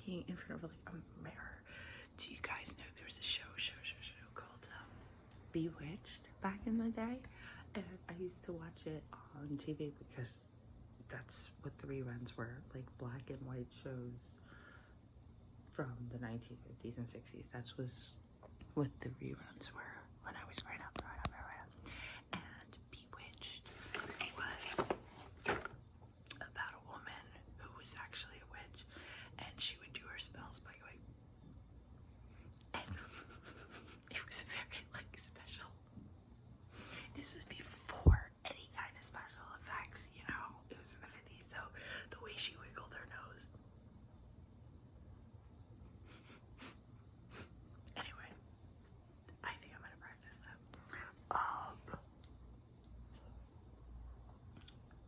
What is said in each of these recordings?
walking in front of like a mirror. Do you guys know there was a show called Bewitched back in the day? And I used to watch it on TV because that's what the reruns were, like black and white shows from the 1950s and 60s. That was what the reruns were when I was growing up. And Bewitched was about a woman who was actually a witch, and she would do her spells by going, and it was very like special. This was before any kind of special effects, you know. It was in the 50s, so the way she wiggled her nose. Anyway, I think I'm gonna practice that.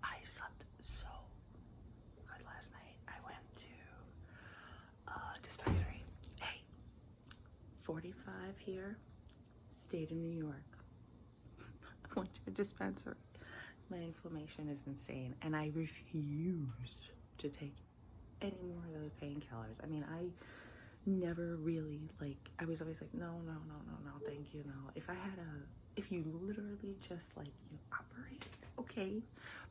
I slept so good last night. I went to dispensary. Hey, 45 here, stayed in New York. I went to a dispensary. My inflammation is insane, and I refused to take any more of those painkillers. I mean, I never really, like, I was always like, no, thank you, no. If you literally just, like, you operate, okay.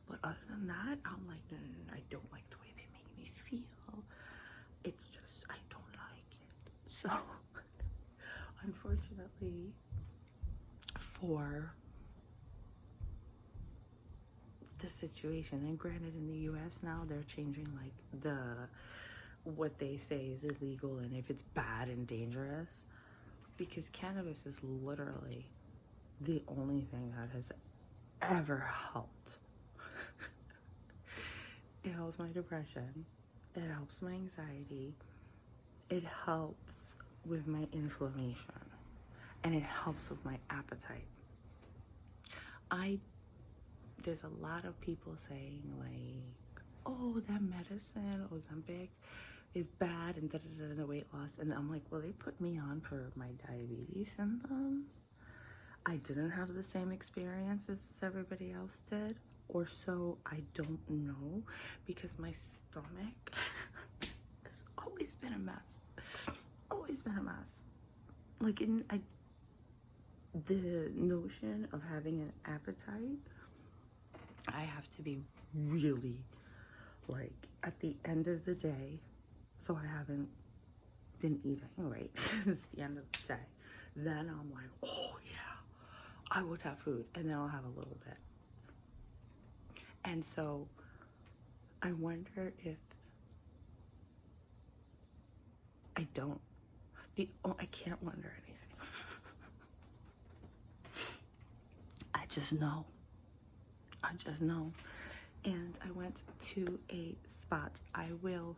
But other than that, I'm like, no, I don't like the way they make me feel. It's just, I don't like it. So, unfortunately, for the situation, and granted in the US now they're changing like what they say is illegal and if it's bad and dangerous, because cannabis is literally the only thing that has ever helped. It helps my depression, it helps my anxiety, it helps with my inflammation, and it helps with my appetite. There's a lot of people saying like, oh, that medicine, Ozempic, is bad and the weight loss. And I'm like, well, they put me on for my diabetes symptoms. I didn't have the same experiences as everybody else did, or so I don't know, because my stomach has always been a mess. Always been a mess. Like, the notion of having an appetite, I have to be really, like, at the end of the day, so I haven't been eating, right? It's the end of the day. Then I'm like, oh yeah, I would have food, and then I'll have a little bit. And so I wonder if I don't. I can't wonder anything. I just know. And I went to a spot. I will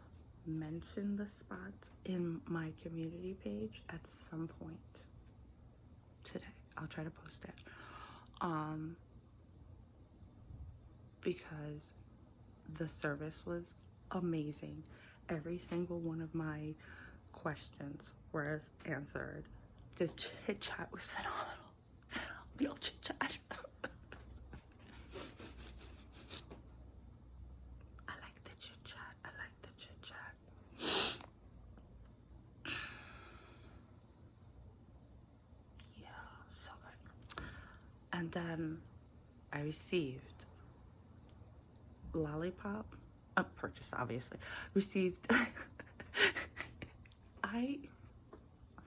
mention the spot in my community page at some point today. I'll try to post it. Because the service was amazing. Every single one of my questions was answered. The chit chat was phenomenal. The old chit chat. And then I received lollipop, purchase obviously, received, I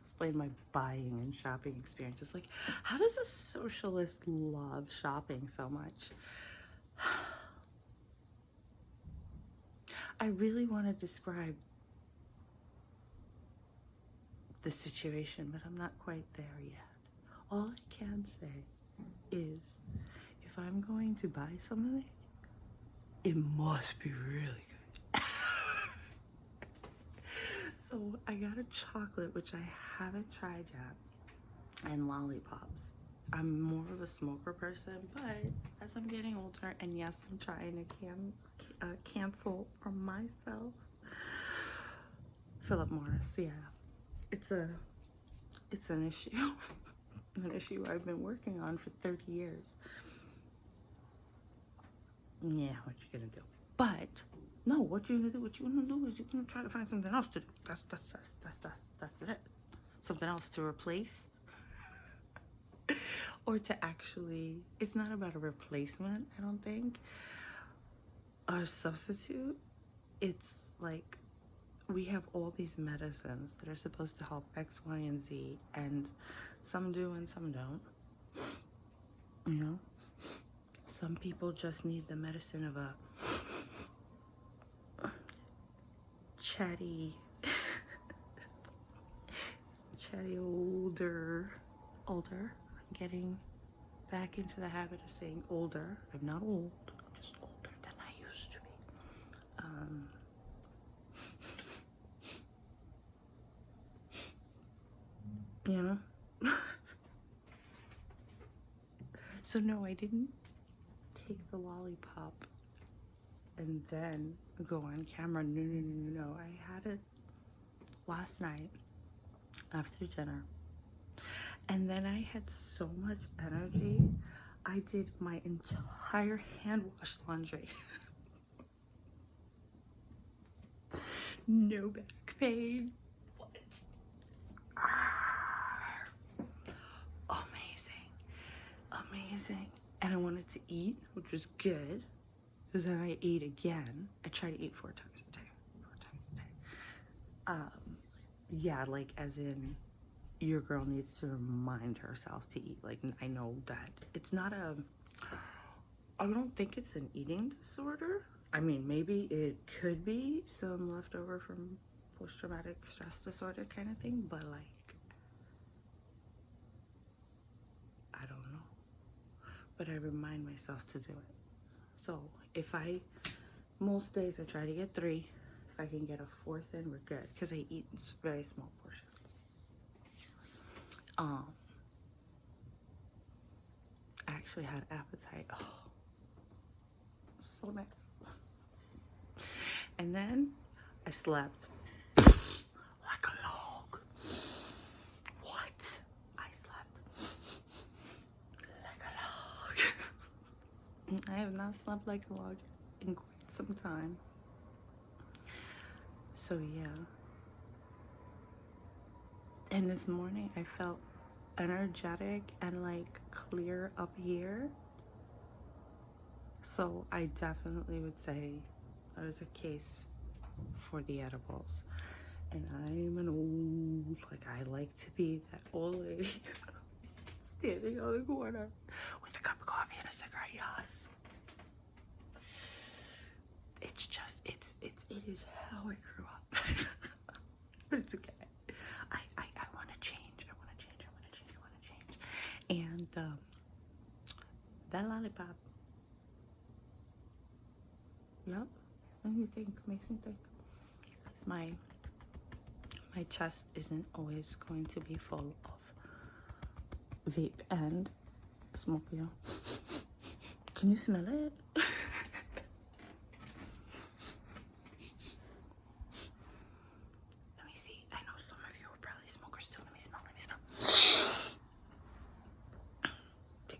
explain my buying and shopping experiences. Like, how does a socialist love shopping so much? I really want to describe the situation, but I'm not quite there yet. All I can say is, if I'm going to buy something, it must be really good. So I got a chocolate, which I haven't tried yet, and lollipops. I'm more of a smoker person, but as I'm getting older, and yes, I'm trying to cancel from myself. Philip Morris, yeah, it's an issue. An issue I've been working on for 30 years. Yeah, what you gonna do? But No, what you gonna do? What you gonna do is you're gonna try to find something else to do. That's it. Something else to replace, or to actually. It's not about a replacement. I don't think. Or a substitute. It's like we have all these medicines that are supposed to help X, Y, and Z, and some do and some don't. You know, some people just need the medicine of a chatty older. I'm getting back into the habit of saying older. I'm not old, I'm just older than I used to be. You know? So no, I didn't take the lollipop and then go on camera. No. I had it last night after dinner. And then I had so much energy, I did my entire hand wash laundry. No back pain. What? Amazing. And I wanted to eat, which was good. Because then I ate again. I try to eat 4 times a day. Yeah, like as in your girl needs to remind herself to eat. Like, I know that it's not I don't think it's an eating disorder. I mean, maybe it could be some leftover from post-traumatic stress disorder kind of thing, but like, I don't know. But I remind myself to do it. So most days I try to get 3. If I can get a 4th in, we're good. Because I eat in very small portions. I actually had appetite. Oh, so nice. And then I slept like a log. What? I slept like a log. I have not slept like a log in quite some time. So yeah. And this morning I felt energetic and like clear up here. So I definitely would say that is a case for the edibles. And I'm an old, like I like to be that old lady standing on the corner with a cup of coffee and a cigarette. Yes. It's just, it is how I grew up. But it's okay. I want to change. And that lollipop, yep, makes me think. Because my chest isn't always going to be full of vape and smoke, you know. Can you smell it? Let me see. I know some of you are probably smokers too. Let me smell. Big.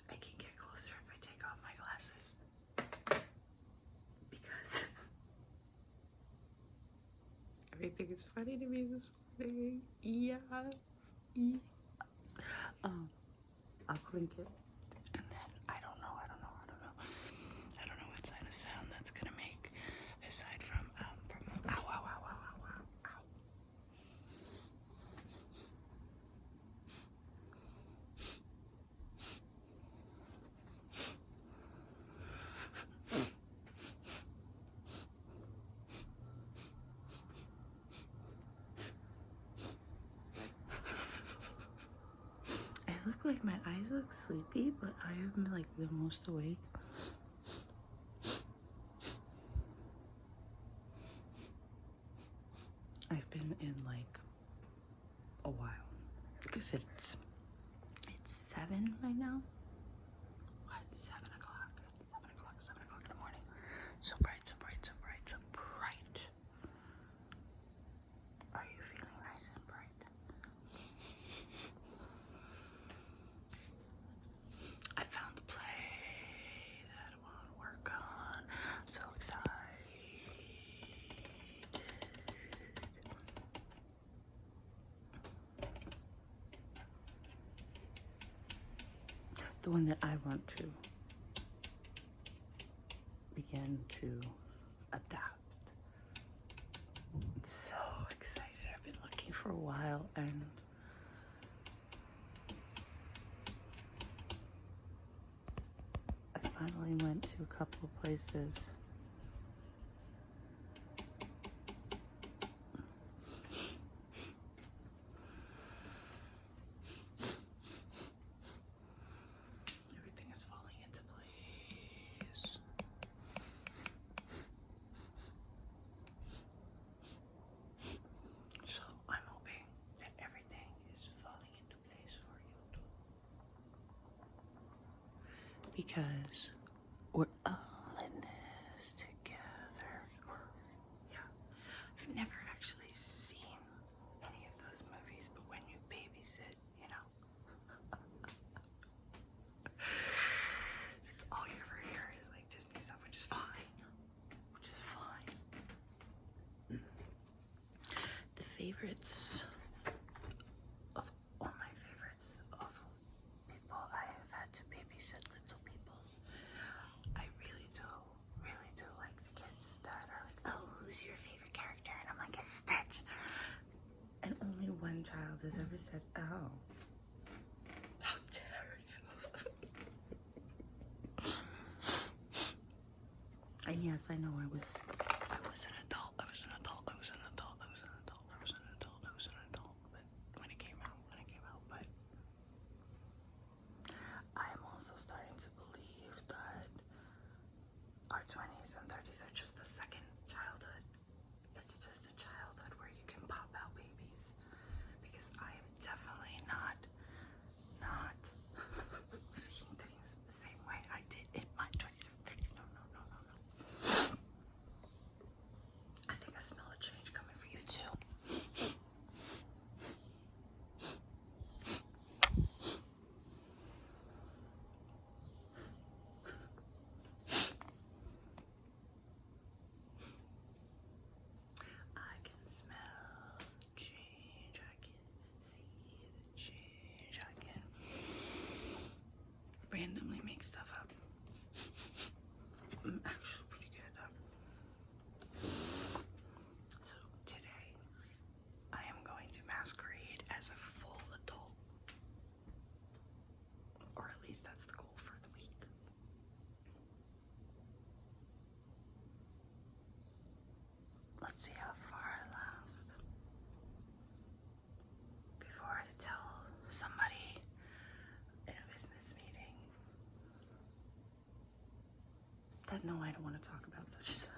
I can get closer if I take off my glasses. Because everything is funny to me this morning. Yes. I'll clink it. And then I don't know what kind of sound that's gonna make aside from ow. I look like my eyes look sleepy, but I am like the most awake. I've been in like a while because it's 7 right now. What? 7 o'clock? It's 7 o'clock in the morning. So bright. Are you feeling nice the one that I want to begin to adapt. I'm so excited. I've been looking for a while, and I finally went to a couple of places. Everything is falling into place. So I'm hoping that everything is falling into place for you too. Because we're all in this together. Yeah. I've never actually seen any of those movies, but when you babysit, you know, all you ever hear is like Disney stuff, which is fine. Which is fine. The favorites of all my favorites of people I have had to babysit, little peoples. I really do like the kids that are like, oh, who's your favorite character? And I'm like, a Stitch. And only one child has ever said, oh. How dare you? And yes, I know I was an adult. But when it came out. But I'm also starting to believe that our 20s and 30s are just a second childhood. It's just a childhood where you can pop out babies. Because I am definitely not seeing things the same way I did in my 20s and 30s. No. I think I smell a change coming for you too. I can smell the change. I can see the change. I can randomly make stuff up. I'm actually pretty good at that. So today, I am going to masquerade as a full adult. Or at least that's the goal for the week. Let's see how far I last before I tell somebody in a business meeting that no, I don't want to talk about such stuff.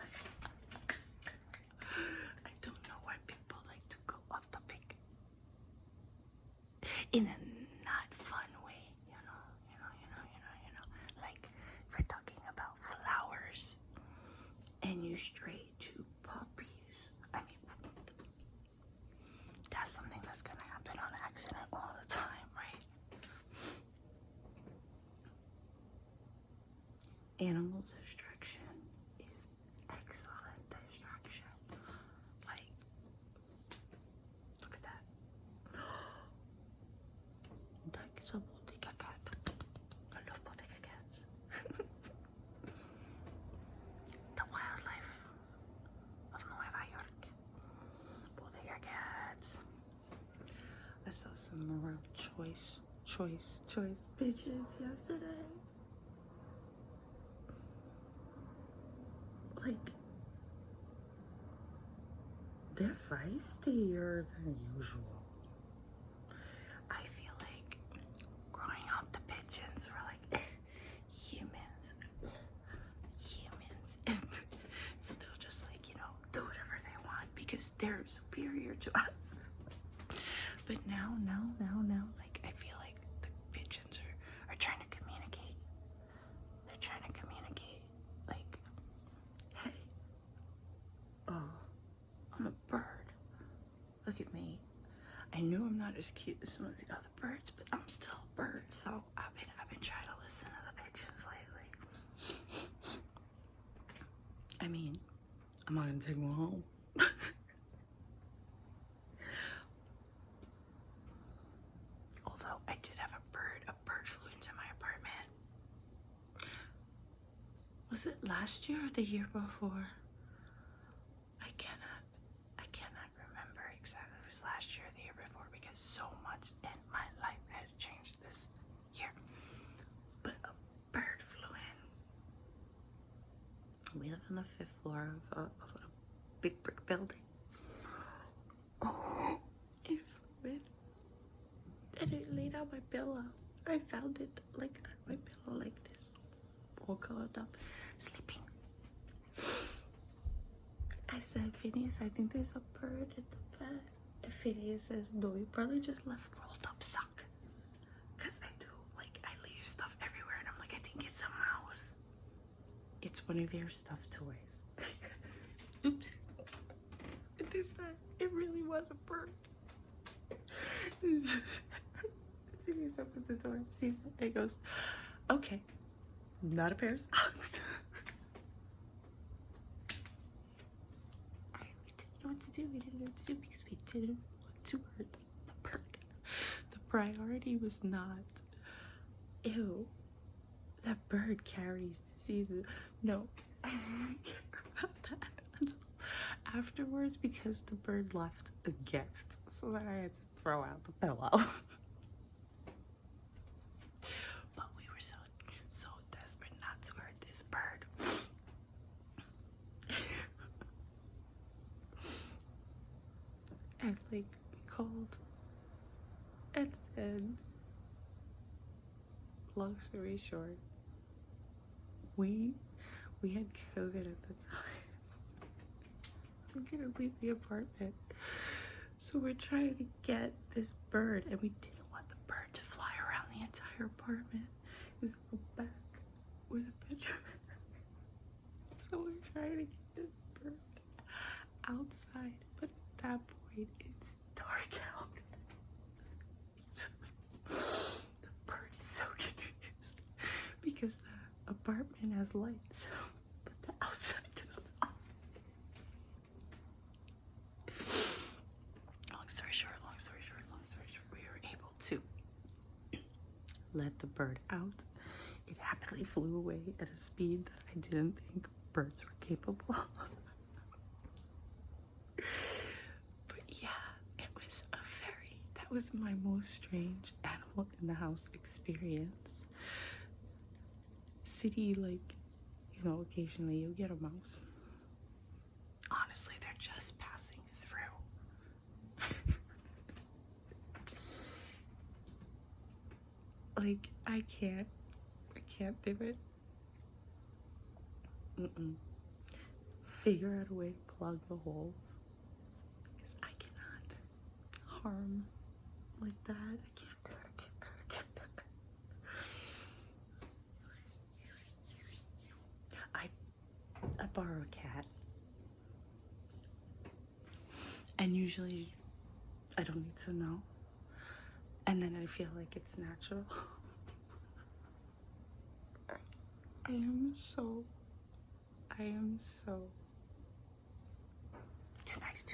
I don't know why people like to go off topic in a not fun way, you know. Like if we're talking about flowers and you stray to puppies, I mean, that's something that's gonna happen on accident all the time, right? Animal distraction is excellent distraction. Like, look at that. That's a bodega cat. I love bodega cats. The wildlife of Nueva York. Bodega cats. I saw some more choice pigeons yesterday. Like, they're feistier than usual. I feel like growing up, the pigeons were like humans. So they'll just like, you know, do whatever they want because they're superior to us. But now, like, I feel like the pigeons are trying to communicate. They're trying to communicate, like, hey, I'm a bird. Look at me. I know I'm not as cute as some of the other birds, but I'm still a bird. So I've been trying to listen to the pigeons lately. I mean, I'm not gonna take one home. Although I did have a bird flew into my apartment Was it last year or the year before? I cannot remember exactly. It was last year or the year before because so much in my life has changed this year. But a bird flew in. We live on the 5th floor of a big brick building. Oh, it flew in. And it laid on my pillow. I found it like on my pillow like this. All curled up, sleeping. I said, Phineas, I think there's a bird in the bed. And Phineas says, no, you probably just left rolled up sock. Because I do, like, I leave stuff everywhere. And I'm like, I think it's a mouse. It's one of your stuffed toys. Oops. It really was a bird. Phineas opens the door, sees it, and goes, okay, not a pair of socks. What to do. We didn't know what to do because we didn't want to hurt the bird. The priority was not, ew, that bird carries diseases. No, I didn't care about that until afterwards because the bird left a gift, so that I had to throw out the pillow. But we were so desperate not to hurt this bird. And like we called, and then long story short, we had COVID at the time, so we couldn't leave the apartment. So we're trying to get this bird, and we didn't want the bird to fly around the entire apartment. It was in the back with a bedroom. So we're trying to get this bird outside, but at that point it's dark out. So the bird is so confused because the apartment has lights, but the outside does not. Long story short, we were able to let the bird out. It happily flew away at a speed that I didn't think birds were capable. But yeah, that was my most strange animal in the house experience. City, like, you know, occasionally you'll get a mouse. Honestly, they're just passing through. Like, I can't do it. Figure out a way to plug the holes. Because I cannot harm like that. I can't do it. I borrow a cat. And usually I don't need to know. And then I feel like it's natural. I am so too nice.